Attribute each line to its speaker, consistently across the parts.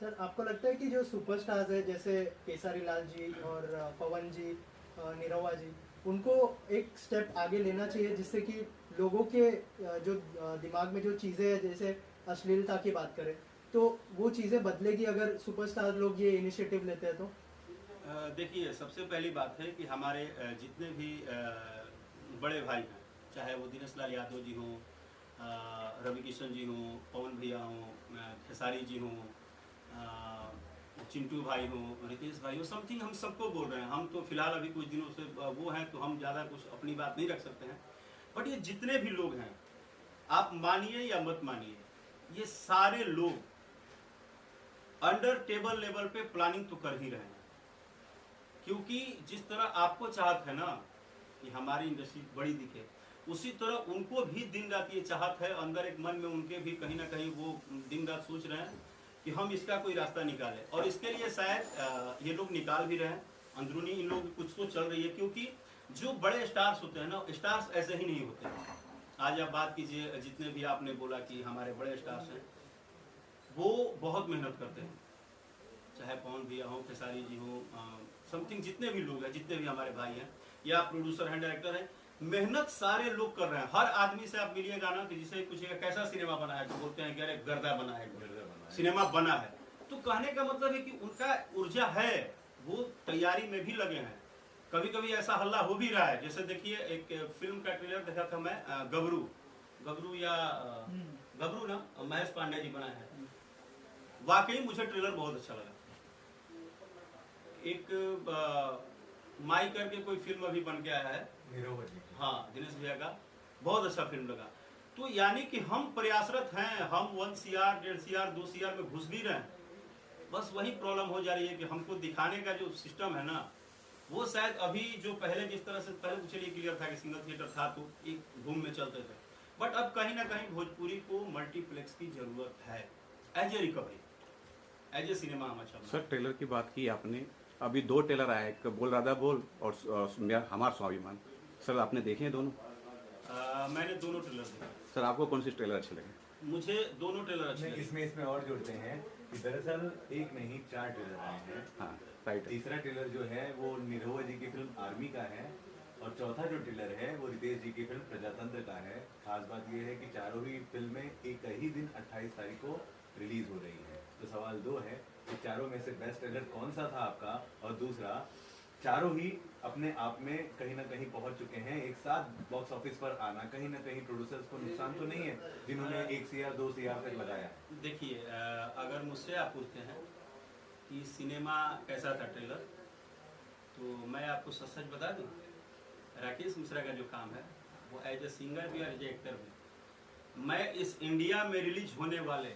Speaker 1: Sir आपको लगता है कि जो सुपरस्टार्स है जैसे केसारी लाल जी और पवन जी, निरहुआ जी, उनको एक स्टेप आगे लेना चाहिए जिससे कि लोगों के जो दिमाग में जो चीज़ें हैं जैसे अश्लीलता की बात करें तो वो चीज़ें बदलेगी अगर सुपरस्टार लोग ये इनिशिएटिव लेते हैं तो?
Speaker 2: देखिए, सबसे पहली बात है कि हमारे जितने भी बड़े भाई हैं, चाहे वो दिनेश लाल यादव जी हों, रवि किशन जी हों, पवन भैया हों, खेसारी जी हों, चिंटू भाई हों, रितेश भाई हो, समथिंग हम सबको बोल रहे हैं। हम तो फिलहाल अभी कुछ दिनों से वो हैं, तो हम ज़्यादा कुछ अपनी बात नहीं रख सकते हैं। बट ये जितने भी लोग हैं, आप मानिए या मत मानिए, ये सारे लोग अंडर टेबल लेवल पे प्लानिंग तो कर ही रहे हैं। क्योंकि जिस तरह आपको चाहत है ना कि हमारी इंडस्ट्री बड़ी दिखे, उसी तरह उनको भी दिन रात ये चाहत है, अंदर एक मन में उनके भी कहीं ना कहीं वो दिन रात सोच रहे हैं कि हम इसका कोई रास्ता निकालें। और इसके लिए शायद ये लोग निकाल भी रहे हैं, अंदरूनी इन लोग कुछ तो चल रही है। क्योंकि जो बड़े स्टार्स होते हैं ना, स्टार्स ऐसे ही नहीं होते हैं। आज आप बात कीजिए, जितने भी आपने बोला कि हमारे बड़े स्टार्स हैं, वो बहुत मेहनत करते हैं, चाहे पवन भैया हो, खेसारी जी हो, समथिंग जितने भी लोग हैं, जितने भी हमारे भाई हैं या प्रोड्यूसर हैं, डायरेक्टर हैं, मेहनत सारे लोग कर रहे हैं। हर आदमी से आप मिलिएगा ना, कि जिसे पूछिएगा कैसा सिनेमा बना है, तो बोलते हैं कि अरे गर्दा बना है, सिनेमा बना है। तो कहने का मतलब है कि उनका ऊर्जा है, वो तैयारी में भी लगे हैं। कभी कभी ऐसा हल्ला हो भी रहा है, जैसे देखिए एक फिल्म का ट्रेलर देखा था मैं, गबरू गबरू या गबरू ना, महेश पांडे जी बनाए हैं। वाकई मुझे ट्रेलर बहुत अच्छा लगा। एक माई करके कोई फिल्म अभी बन के आया है, हाँ, दिनेश भैया का, बहुत अच्छा फिल्म लगा। तो यानी कि हम प्रयासरत हैं, हम 1 CR 1.5 CR 2 CR में घुस भी रहे हैं। बस वही प्रॉब्लम हो जा रही है कि हमको दिखाने का जो सिस्टम है ना, वो शायद अभी जो पहले जिस तरह से, पहले तो चलिए क्लियर था कि सिंगल थिएटर था तो एक घूम में चलते थे। बट अब कहीं ना कहीं भोजपुरी को मल्टीप्लेक्स की जरूरत है, as a recovery, as a cinema हम अच्छा।
Speaker 3: सर ट्रेलर की बात की आपने, अभी 2 ट्रेलर आए, एक बोल राधा बोल और हमारा स्वाभिमान। सर आपने देखे हैं दोनों?
Speaker 2: मैंने दोनों ट्रेलर देखे।
Speaker 3: सर आपको कौन सी ट्रेलर अच्छे लगे?
Speaker 2: मुझे दोनों ट्रेलर अच्छे लगे।
Speaker 4: इसमें और जोड़ते हैं कि दरअसल एक नहीं 4 ट्रेलर आए हैं।
Speaker 3: हाँ राइट।
Speaker 4: तीसरा ट्रेलर जो है वो निरहुआ जी की फिल्म आर्मी का है, और चौथा जो ट्रेलर है वो रितेश जी की फिल्म प्रजातंत्र का है। खास बात यह है कि चारों ही फिल्में एक ही दिन 28 तारीख को रिलीज हो रही है। तो सवाल 2 है कि चारों में से बेस्ट ट्रेलर कौन सा था आपका, और दूसरा, चारों ही अपने आप में कहीं ना कहीं पहुंच चुके हैं। एक साथ बॉक्स ऑफिस पर आना कहीं ना कहीं प्रोड्यूसर्स को नुकसान तो नहीं है, जिन्होंने 1 CR 2 CR तक लगाया?
Speaker 2: देखिए, अगर मुझसे आप पूछते हैं कि सिनेमा कैसा था ट्रेलर, तो मैं आपको सच सच बता दूं, राकेश मिश्रा का जो काम है वो एज ए सिंगर भी और एज ए एक्टर भी, मैं इस इंडिया में रिलीज होने वाले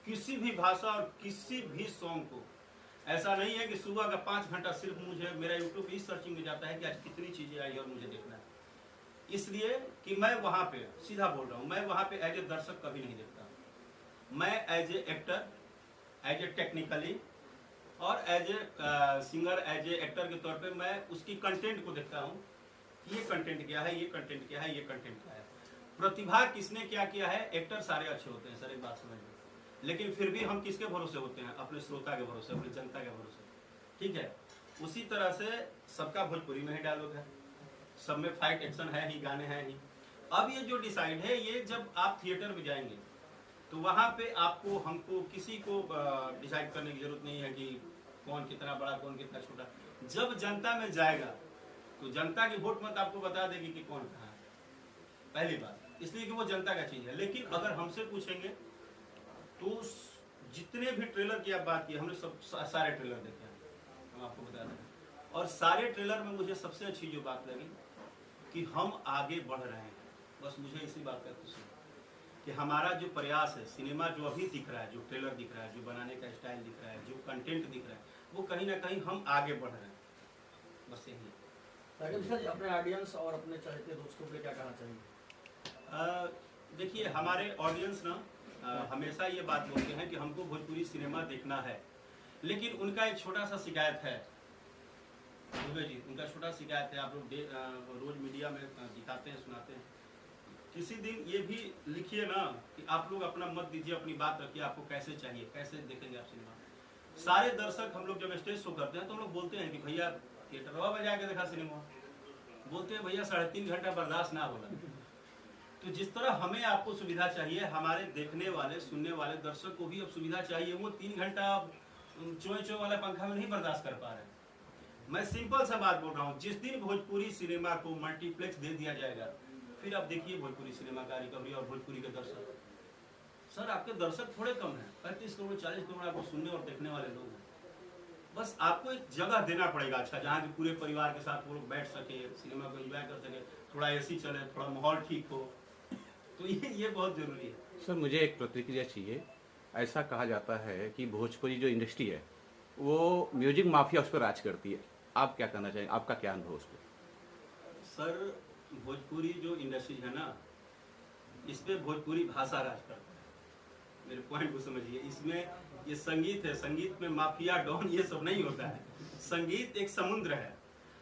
Speaker 2: किसी भी भाषा और किसी भी सॉन्ग को, ऐसा नहीं है कि सुबह का 5 घंटा सिर्फ मुझे मेरा यूट्यूब इस सर्चिंग में जाता है कि आज कितनी चीज़ें आई और मुझे देखना है। इसलिए कि मैं वहाँ पे, सीधा बोल रहा हूँ, मैं वहाँ पे एज ए दर्शक कभी नहीं देखता। मैं as a actor, as a technically और as a singer, as a actor के तौर पे मैं उसकी कंटेंट को देखता हूँ कि ये कंटेंट क्या है, ये कंटेंट क्या है, ये कंटेंट क्या है। प्रतिभा किसने क्या किया है, एक्टर सारे अच्छे होते हैं सर, एक बात समझ लो। लेकिन फिर भी हम किसके भरोसे होते हैं, अपने श्रोता के भरोसे, अपनी जनता के भरोसे, ठीक है। उसी तरह से सबका भोजपुरी में ही डायलॉग है, सब में फाइट एक्शन है ही, गाने हैं ही। अब ये जो डिसाइड है, ये जब आप थिएटर में जाएंगे तो वहाँ पे आपको, हमको, किसी को डिसाइड करने की जरूरत नहीं है कि कौन कितना बड़ा, कौन कितना छोटा। जब जनता में जाएगा तो जनता की वोट मत आपको बता देगी कि कौन कहाँ है, पहली बात, इसलिए कि वो जनता का चीज है। लेकिन अगर हमसे पूछेंगे तो जितने भी ट्रेलर की आप बात की, हमने सब सारे ट्रेलर देखे हैं, हम आपको बता दें। और सारे ट्रेलर में मुझे सबसे अच्छी जो बात लगी कि हम आगे बढ़ रहे हैं। बस मुझे इसी बात का खुशी है कि हमारा जो प्रयास है, सिनेमा जो अभी दिख रहा है, जो ट्रेलर दिख रहा है, जो बनाने का स्टाइल दिख रहा है, जो कंटेंट दिख रहा है, वो कहीं ना कहीं हम आगे बढ़ रहे हैं। बस यही है।
Speaker 1: अपने ऑडियंस और अपने चाहते दोस्तों के क्या कहना चाहिए?
Speaker 2: देखिए, हमारे ऑडियंस ना हमेशा ये बात बोलते हैं कि हमको भोजपुरी सिनेमा देखना है, लेकिन उनका एक छोटा सा शिकायत है, दुबे जी, उनका छोटा शिकायत है। आप लोग रोज मीडिया में दिखाते हैं, सुनाते हैं, किसी दिन ये भी लिखिए ना कि आप लोग अपना मत दीजिए, अपनी बात रखिए, आपको कैसे चाहिए, कैसे देखेंगे आप सिनेमा। सारे दर्शक हम लोग जब स्टेज शो करते हैं तो हम लोग बोलते हैं कि भैया थिएटरवा में जाके देखा सिनेमा, बोलते हैं भैया 3.5 घंटा बर्दाश्त ना होला। तो जिस तरह हमें आपको सुविधा चाहिए, हमारे देखने वाले सुनने वाले दर्शक को भी अब सुविधा चाहिए। वो 3 घंटा चोय चोय वाला पंखा में नहीं बर्दाश्त कर पा रहे। मैं सिंपल सा बात बोल रहा हूँ, जिस दिन भोजपुरी सिनेमा को मल्टीप्लेक्स दे दिया जाएगा, फिर आप देखिए भोजपुरी सिनेमा का रिकवरी और भोजपुरी के दर्शक। सर आपके दर्शक थोड़े कम हैं, 35 करोड़ 40 करोड़ आपको सुनने और देखने वाले लोग हैं। बस आपको एक जगह देना पड़ेगा अच्छा, जहाँ की पूरे परिवार के साथ वो लोग बैठ सके, सिनेमा को एंजॉय कर सके, थोड़ा एसी चले, थोड़ा माहौल ठीक हो। तो ये बहुत जरूरी है।
Speaker 3: सर मुझे एक प्रतिक्रिया चाहिए। ऐसा कहा जाता है कि भोजपुरी जो इंडस्ट्री है वो म्यूजिक माफिया उस पर राज करती है, आप क्या कहना चाहेंगे, आपका क्या अनुभव उस पर?
Speaker 2: सर भोजपुरी जो इंडस्ट्री है ना, इस पे भोजपुरी भाषा राज करता है। मेरे पॉइंट को समझिए, इसमें ये संगीत है, संगीत में माफिया डॉन ये सब नहीं होता है। संगीत एक समुद्र है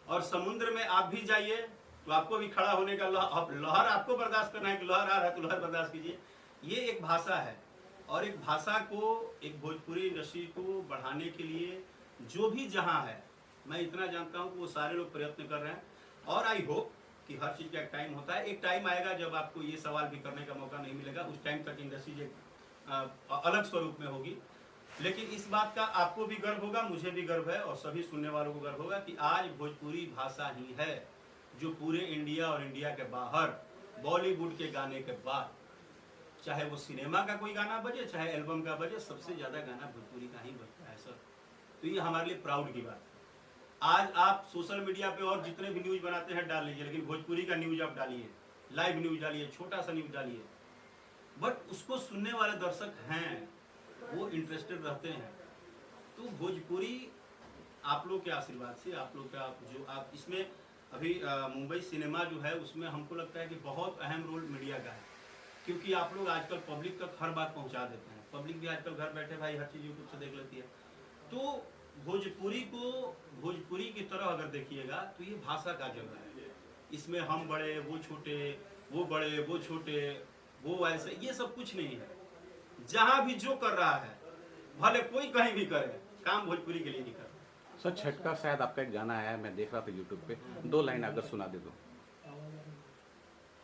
Speaker 2: और समुद्र में आप भी जाइए तो आपको भी खड़ा होने का लहर आपको बर्दाश्त करना है कि लहर आ रहा है तो लहर बर्दाश्त कीजिए। ये एक भाषा है और एक भाषा को, एक भोजपुरी इंडस्ट्री को बढ़ाने के लिए जो भी जहां है, मैं इतना जानता हूं कि वो सारे लोग प्रयत्न कर रहे हैं। और आई होप कि हर चीज का एक टाइम होता है, एक टाइम आएगा जब आपको ये सवाल भी करने का मौका नहीं मिलेगा। उस टाइम तक इंडस्ट्री एक अलग स्वरूप में होगी। लेकिन इस बात का आपको भी गर्व होगा, मुझे भी गर्व है और सभी सुनने वालों को गर्व होगा कि आज भोजपुरी भाषा ही है जो पूरे इंडिया और इंडिया के बाहर बॉलीवुड के गाने के बाद, चाहे वो सिनेमा का कोई गाना बजे, चाहे एल्बम का बजे, सबसे ज्यादा गाना भोजपुरी का ही बजता है सर। तो ये हमारे लिए प्राउड की बात है। आज आप सोशल मीडिया पे और जितने भी न्यूज बनाते हैं डाल लीजिए, लेकिन भोजपुरी का न्यूज आप डालिए, लाइव न्यूज डालिए, छोटा सा न्यूज डालिए, बट उसको सुनने वाले दर्शक हैं, वो इंटरेस्टेड रहते हैं। तो भोजपुरी आप लोग के आशीर्वाद से, आप लोग का जो आप इसमें अभी मुंबई सिनेमा जो है उसमें हमको लगता है कि बहुत अहम रोल मीडिया का है, क्योंकि आप लोग आजकल पब्लिक तक हर बात पहुंचा देते हैं। पब्लिक भी आजकल घर बैठे भाई हर चीज़ यूट्यूब से देख लेती है। तो भोजपुरी को भोजपुरी की तरह अगर देखिएगा तो ये भाषा का जगह है। इसमें हम बड़े, वो छोटे, वो बड़े, वो छोटे, वो ऐसे, ये सब कुछ नहीं है। जहाँ भी जो कर रहा है, भले कोई कहीं भी करे, काम भोजपुरी के लिए नहीं कर।
Speaker 3: सर छठ का शायद आपका एक गाना आया है, मैं देख रहा था यूट्यूब पे, 2 लाइन अगर सुना दे दो।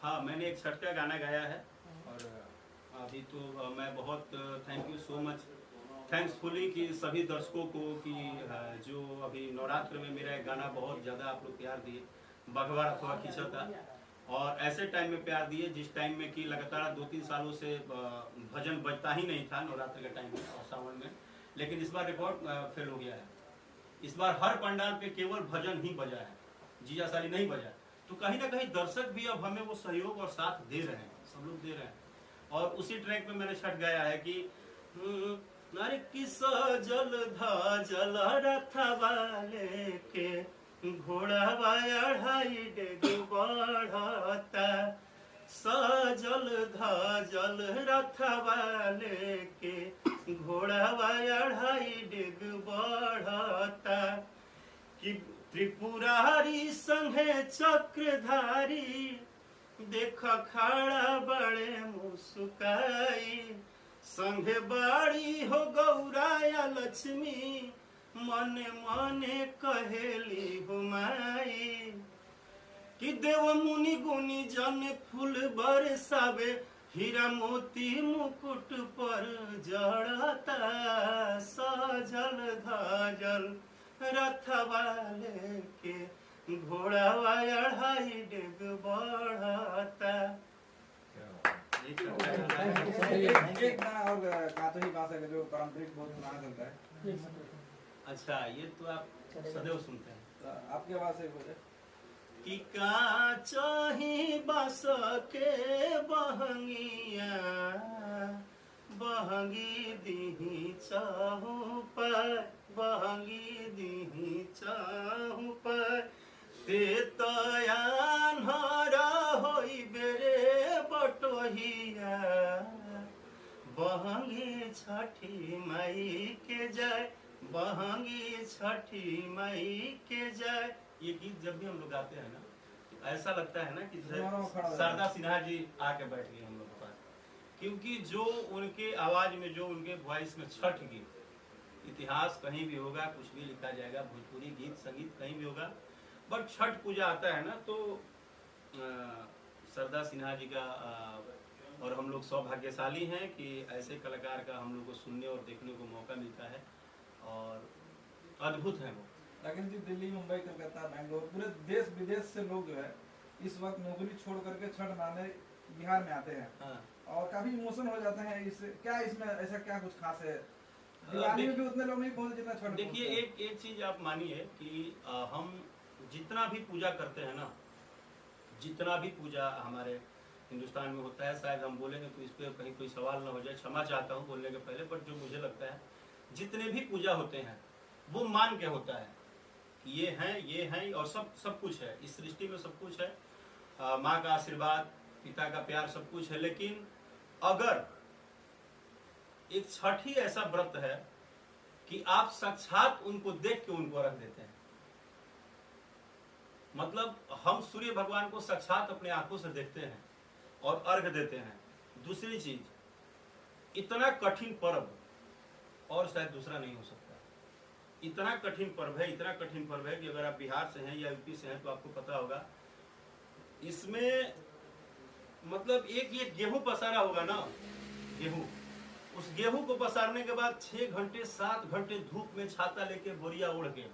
Speaker 2: हाँ, मैंने एक छठ का गाना गाया है और अभी तो मैं बहुत थैंक यू सो मच, थैंक्सफुली कि सभी दर्शकों को कि जो अभी नवरात्र में मेरा एक गाना बहुत ज़्यादा आप लोग प्यार दिए, बघवा रखवा खींचा था, और ऐसे टाइम में प्यार दिए जिस टाइम में कि लगातार 2-3 सालों से भजन बजता ही नहीं था नवरात्र के टाइम में और सावन में। लेकिन इस बार रिकॉर्ड फेल हो गया है। इस बार हर पंडाल पे केवल भजन ही बजा है, जीजा साली नहीं बजा। तो कहीं ना कहीं दर्शक भी अब हमें वो सहयोग और साथ दे रहे हैं, सब लोग दे रहे हैं। और उसी ट्रैक में मैंने छठ गाया है कि नारे की सजल धजल रथवा लेके घोड़ावा 2.5 डेग बढ़ता, सजल धजल रथवा लेके घोड़ावा 2.5 डेग बढ़ता, कि त्रिपुरारी संगे चक्रधारी देख खड़ा बड़े मुस्काई, संगे बाड़ी हो गौराया लक्ष्मी मने मने कहेली हुमाई, कि देव मुनि गुनी जन फूल बरसावे हीरा मोती मुकुट पर जड़ता, सजल धजल रथवा लेके घोड़ावा 2.5 डेग बढ़ता।
Speaker 5: एक गाना और कातोही भाषा का जो पारंपरिक बहुत पुराना चलता है।
Speaker 2: अच्छा, ये तो आप सदैव सुनते हैं।
Speaker 5: तो आपके आवाज से बोले
Speaker 2: कि काचही बास के बहंगिया बहंगी दीही चाहू पर, बहंगी दीही चाहू पर, ते तयान हरा होई बेरे बटोहिया, बहंगी छठी माई के जय, बहंगी छठी माई के जय। ये गीत जब भी हम लोग गाते हैं ना तो ऐसा लगता है ना कि शारदा सिन्हा जी आके बैठ गए हम लोग के पास, क्योंकि जो उनके आवाज में, जो उनके वॉइस में छठ गीत इतिहास कहीं भी होगा, कुछ भी लिखा जाएगा, भोजपुरी गीत संगीत कहीं भी होगा, बट छठ पूजा आता है ना तो सरदा सिन्हा जी का और हम लोग सौभाग्यशाली हैं कि ऐसे कलाकार का हम लोग को सुनने और देखने को मौका मिलता है और अद्भुत है वो।
Speaker 5: राकेश जी, दिल्ली, मुंबई, कलकत्ता, बैंगलोर, पूरे देश विदेश से लोग जो है इस वक्त नौकरी छोड़ करके छठ मनाने बिहार में आते हैं।
Speaker 2: हाँ।
Speaker 5: और काफी इमोशन हो जाते हैं। इस क्या इसमें ऐसा क्या कुछ खास है? दिवाली में भी उतने लोग नहीं पहुंचे जितना छठ में
Speaker 2: देखिए,
Speaker 5: पहुंचते हैं।
Speaker 2: एक चीज आप मानिए कि हम जितना भी पूजा करते हैं ना, जितना भी पूजा हमारे हिंदुस्तान में होता है, शायद हम बोलेंगे तो इस पर कहीं कोई सवाल ना हो जाए, क्षमा चाहता हूँ बोलने के पहले, बट जो मुझे लगता है जितने भी पूजा होते हैं वो मान के होता है कि ये हैं और सब कुछ है इस सृष्टि में, सब कुछ है, माँ का आशीर्वाद, पिता का प्यार, सब कुछ है। लेकिन अगर एक छठ ही ऐसा व्रत है कि आप साक्षात उनको देख के उनको अर्घ देते हैं, मतलब हम सूर्य भगवान को साक्षात अपने आंखों से देखते हैं और अर्घ देते हैं। दूसरी चीज, इतना कठिन पर्व और शायद दूसरा नहीं हो सकता। इतना कठिन पर्व है, इतना कठिन पर्व है कि अगर आप बिहार से हैं या यूपी से हैं तो आपको पता होगा, इसमें मतलब एक ये गेहूं पसारा होगा ना, गेहूं, उस गेहूं को पसारने के बाद 6 घंटे 7 घंटे धूप में छाता लेके बोरिया ओढ़ के,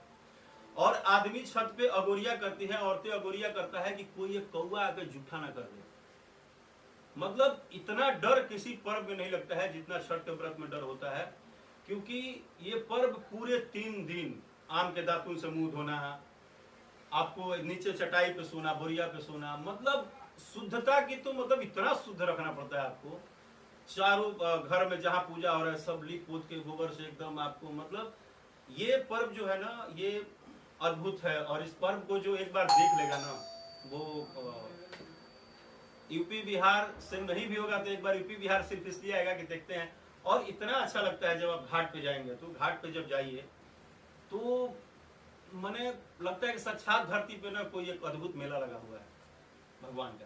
Speaker 2: और आदमी छत पे अगोरिया करती है, औरतें अगोरिया करता है कि कोई एक कौवा आके जूठा ना कर दे। मतलब इतना डर किसी पर्व में नहीं लगता है जितना छठ के व्रत में डर होता है, क्योंकि ये पर्व पूरे 3 दिन आम के दातुन से मुंह धोना, आपको नीचे चटाई पे सोना, बोरिया पे सोना, मतलब शुद्धता की तो मतलब इतना शुद्ध रखना पड़ता है आपको। चारों घर में जहाँ पूजा हो रहा है सब लीप पोत के गोबर से एकदम आपको, मतलब ये पर्व जो है ना ये अद्भुत है। और इस पर्व को जो एक बार देख लेगा ना, वो यूपी बिहार से नहीं भी होगा तो एक बार यूपी बिहार सिर्फ इसलिए आएगा कि देखते हैं। और इतना अच्छा लगता है जब आप घाट पे जाएंगे, तो घाट पे जब जाइए तो मने लगता है कि साक्षात धरती पे ना कोई एक अद्भुत मेला लगा हुआ है भगवान का।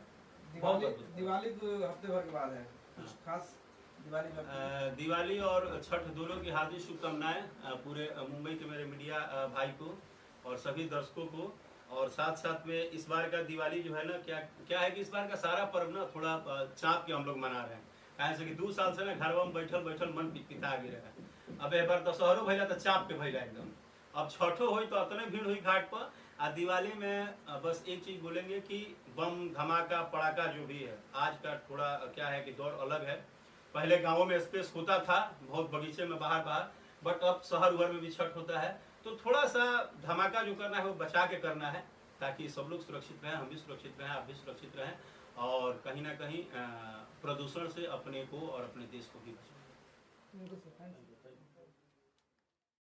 Speaker 2: बहुत अद्भुत।
Speaker 5: दिवाली तो हफ्ते भर के बाद है, कुछ खास दिवाली में?
Speaker 2: दिवाली और छठ दोनों की हार्दिक शुभकामनाएं पूरे मुंबई के मेरे मीडिया भाई को और सभी दर्शकों को। और साथ साथ में इस बार का दिवाली जो है ना, क्या है कि इस बार का सारा पर्व ना थोड़ा चाँप के हम लोग मना रहे हैं, कहे कि 2 साल से ना घरवा में बैठल बैठल मन पिता गिरे है। अब एक बार दशहरो भैया तो चाँप के भैया एकदम, अब छठो हो तो उतने भीड़ हुई घाट पर। आ दिवाली में बस एक चीज बोलेंगे कि बम धमाका पड़ाका जो भी है, आज का थोड़ा क्या है कि दौर अलग है। पहले गाँवों में स्पेस होता था बहुत, बगीचे में बाहर, बट अब शहर उहर में भी छठ होता है, तो थोड़ा सा धमाका जो करना है वो बचा के करना है, ताकि सब लोग सुरक्षित रहें, हम भी सुरक्षित रहें, आप भी सुरक्षित रहें, और कहीं ना कहीं प्रदूषण से अपने को और अपने देश को भी बचाएं।